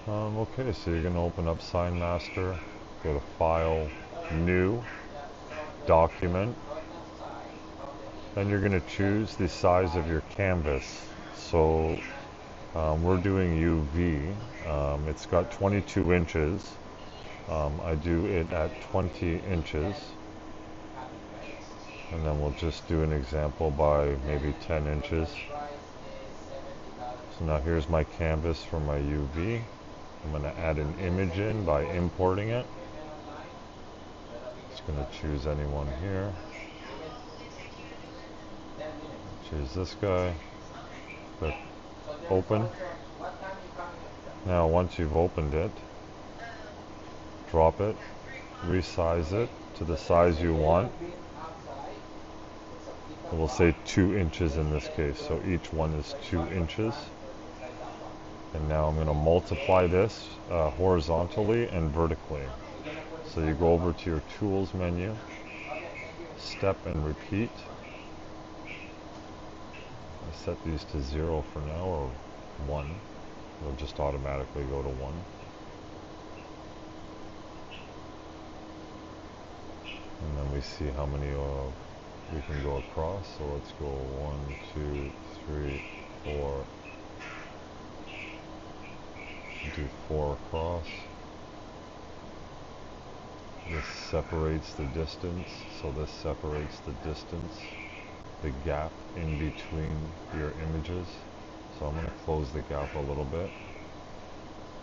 Okay, so you're going to open up SignMaster, go to File, New, Document, and you're going to choose the size of your canvas. So we're doing UV. It's got 22 inches. I do it at 20 inches. And then we'll just do an example by maybe 10 inches. So now here's my canvas for my UV. I'm going to add an image in by importing it. Just going to choose anyone here. Choose this guy. Click open. Now once you've opened it, drop it, resize it to the size you want. We'll say 2 inches in this case, so each one is 2 inches. And now I'm going to multiply this horizontally and vertically. So you go over to your Tools menu, Step and Repeat. I set these to 0 for now, or 1. It'll just automatically go to 1. And then we see how many we can go across. So let's go 1, 2, 3, 4. Do 4 across. This separates the distance, so this separates the distance, the gap in between your images. So I'm going to close the gap a little bit.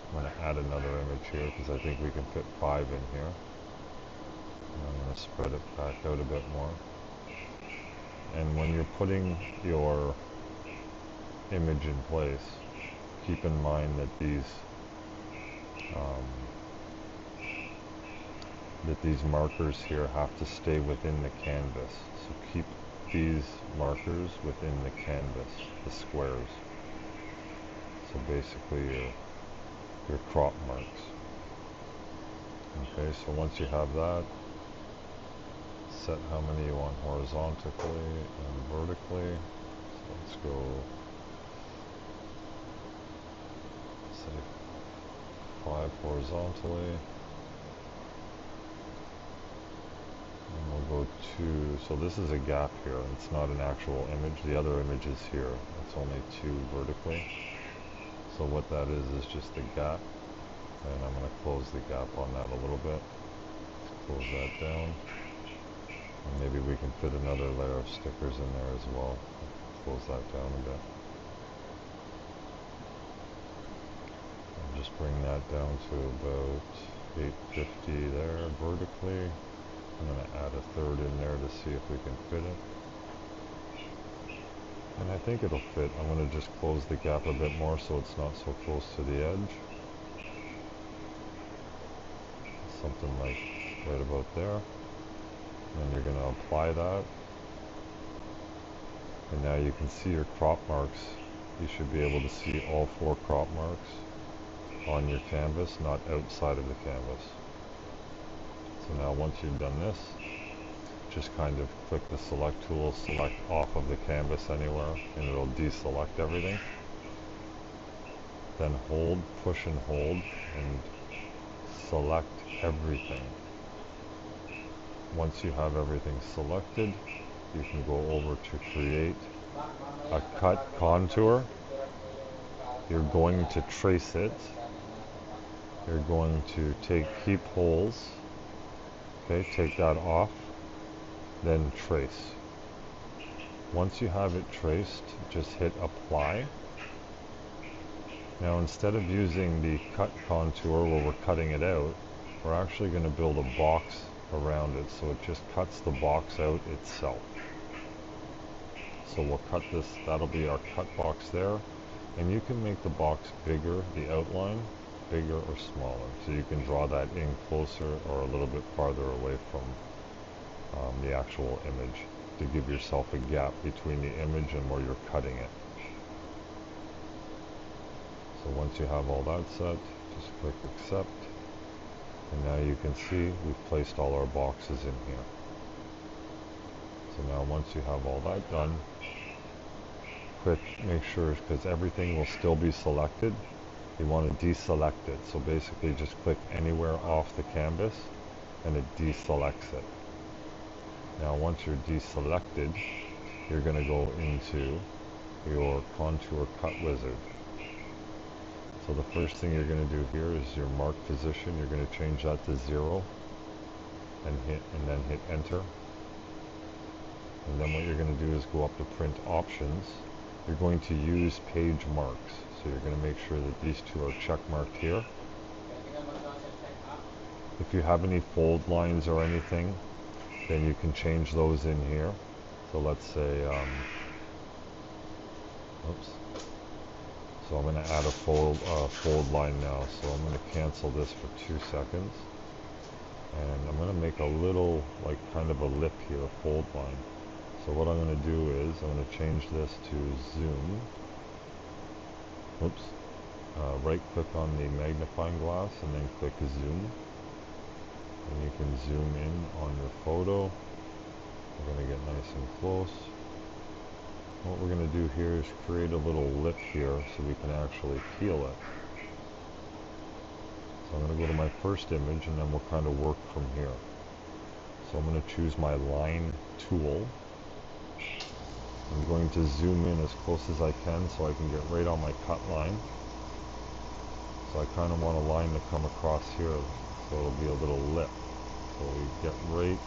I'm going to add another image here because I think we can fit 5 in here. And I'm going to spread it back out a bit more. And when you're putting your image in place, keep in mind that these markers here have to stay within the canvas. So keep these markers within the canvas, the squares. So basically your crop marks. Okay, so once you have that, set how many you want horizontally and vertically. So let's go, say 5 horizontally. And we'll go to, so this is a gap here. It's not an actual image. The other image is here. It's only 2 vertically. So what that is just a gap. And I'm going to close the gap on that a little bit. Let's close that down. And maybe we can fit another layer of stickers in there as well. Close that down a bit. And just bring that down to about 850 there vertically. I'm going to add a third in there to see if we can fit it. And I think it'll fit. I'm going to just close the gap a bit more so it's not so close to the edge. Something like right about there. And you're going to apply that. And now you can see your crop marks. You should be able to see all 4 crop marks on your canvas, not outside of the canvas. So now once you've done this, just kind of click the select tool, select off of the canvas anywhere, and it'll deselect everything. Then hold, push and hold, and select everything. Once you have everything selected, you can go over to create a cut contour. You're going to trace it. You're going to take keep holes. Okay, take that off. Then trace. Once you have it traced, just hit apply. Now instead of using the cut contour where we're cutting it out, we're actually going to build a box around it, so it just cuts the box out itself. So we'll cut this, that'll be our cut box there, and you can make the box bigger, the outline bigger or smaller, so you can draw that in closer or a little bit farther away from the actual image to give yourself a gap between the image and where you're cutting it. So once you have all that set, just click accept. And now you can see we've placed all our boxes in here. So now once you have all that done, make sure, because everything will still be selected, You want to deselect it. So basically just click anywhere off the canvas and it deselects it. Now once you're deselected, you're going to go into your contour cut wizard. So the first thing you're going to do here is your mark position. You're going to change that to 0 and then hit enter. And then what you're going to do is go up to print options. You're going to use page marks. So you're going to make sure that these two are check marked here. If you have any fold lines or anything, then you can change those in here. So let's say, oops. So I'm going to add a fold line now. So I'm going to cancel this for 2 seconds. And I'm going to make a little, like kind of a lip here, a fold line. So what I'm going to do is, I'm going to change this to zoom. Oops. Right click on the magnifying glass and then click zoom. And you can zoom in on your photo. We're going to get nice and close. What we're going to do here is create a little lip here so we can actually peel it. So I'm going to go to my first image and then we'll kind of work from here. So I'm going to choose my line tool. I'm going to zoom in as close as I can so I can get right on my cut line. So I kind of want a line to come across here, so it'll be a little lip. So we get right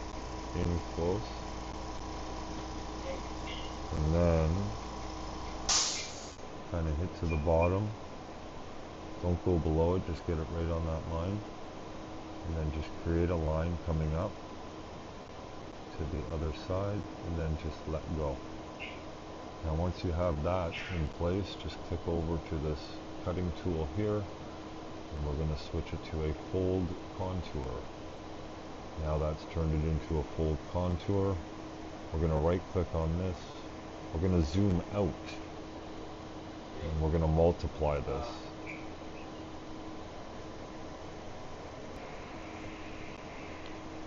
in close. And then kind of hit to the bottom. Don't go below it, just get it right on that line. And then just create a line coming up to the other side and then just let go. Now once you have that in place, just click over to this cutting tool here and we're going to switch it to a fold contour. Now that's turned it into a fold contour. We're going to right click on this. We're going to zoom out and we're going to multiply this.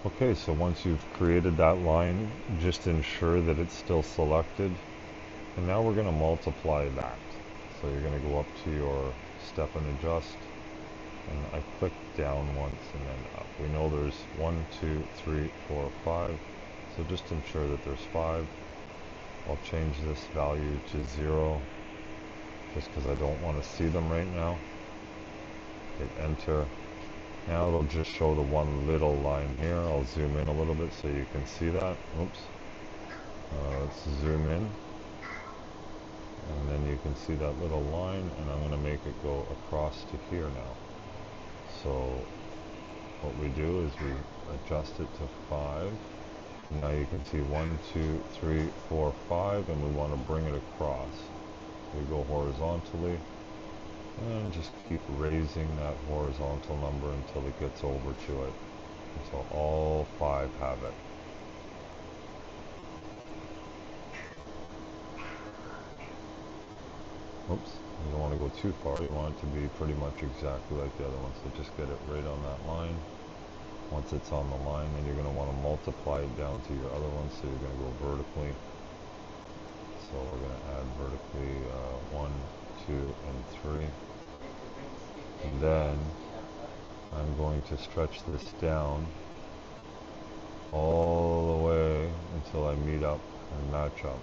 Okay, so once you've created that line, just ensure that it's still selected. And now we're going to multiply that. So you're going to go up to your step and adjust. And I click down once and then up. We know there's 1, 2, 3, 4, 5. So just ensure that there's 5. I'll change this value to 0 just because I don't want to see them right now. Hit enter. Now it'll just show the one little line here. I'll zoom in a little bit so you can see that. Oops. Let's zoom in. And then you can see that little line, and I'm going to make it go across to here now. So what we do is we adjust it to 5. Now you can see 1, 2, 3, 4, 5, and we want to bring it across. We go horizontally, and just keep raising that horizontal number until it gets over to it. Until all 5 have it. Oops, you don't want to go too far. You want it to be pretty much exactly like the other one. So just get it right on that line. Once it's on the line, then you're going to want to multiply it down to your other one. So you're going to go vertically. So we're going to add vertically 1, 2, and 3. And then I'm going to stretch this down all the way until I meet up and match up.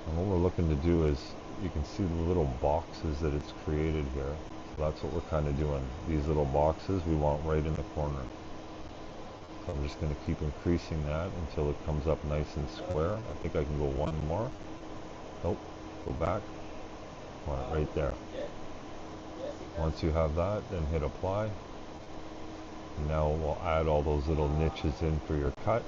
And what we're looking to do is, you can see the little boxes that it's created here. So that's what we're kind of doing. These little boxes we want right in the corner. So I'm just going to keep increasing that until it comes up nice and square. I think I can go one more. Nope, go back. Want it right there. Once you have that, then hit apply. And now we'll add all those little niches in for your cut.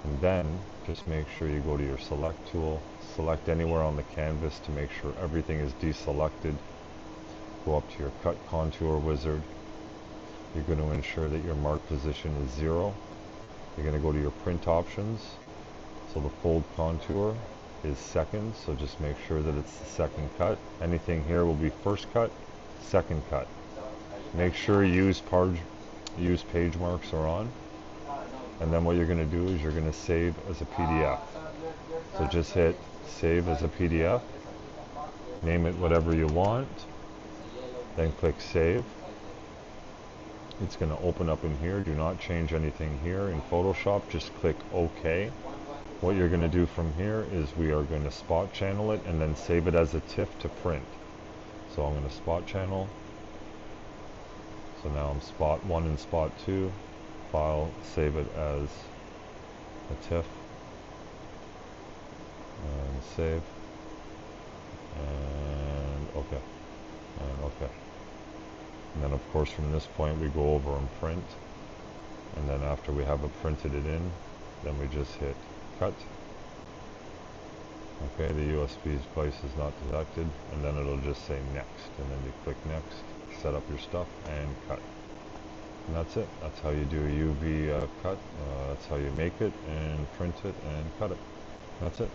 And then just make sure you go to your select tool, select anywhere on the canvas to make sure everything is deselected. Go up to your cut contour wizard. You're going to ensure that your mark position is 0. You're going to go to your print options. So the fold contour is second, so just make sure that it's the second cut. Anything here will be first cut, second use page marks are on. And then what you're going to do is you're going to save as a PDF. So just hit save as a PDF, name it whatever you want, then click save. It's going to open up in here. Do not change anything here in Photoshop, just click OK. What you're going to do from here is we are going to spot channel it and then save it as a TIFF to print. So I'm going to spot channel. So now I'm spot 1 and spot 2. File, save it as a TIFF. And save. And OK. And OK. And then of course from this point we go over and print. And then after we have printed it in, then we just hit cut. Okay, the USB place is not detected, and then it'll just say next, and then you click next, set up your stuff, and cut. And that's it. That's how you do a UV cut. That's how you make it, and print it, and cut it. That's it.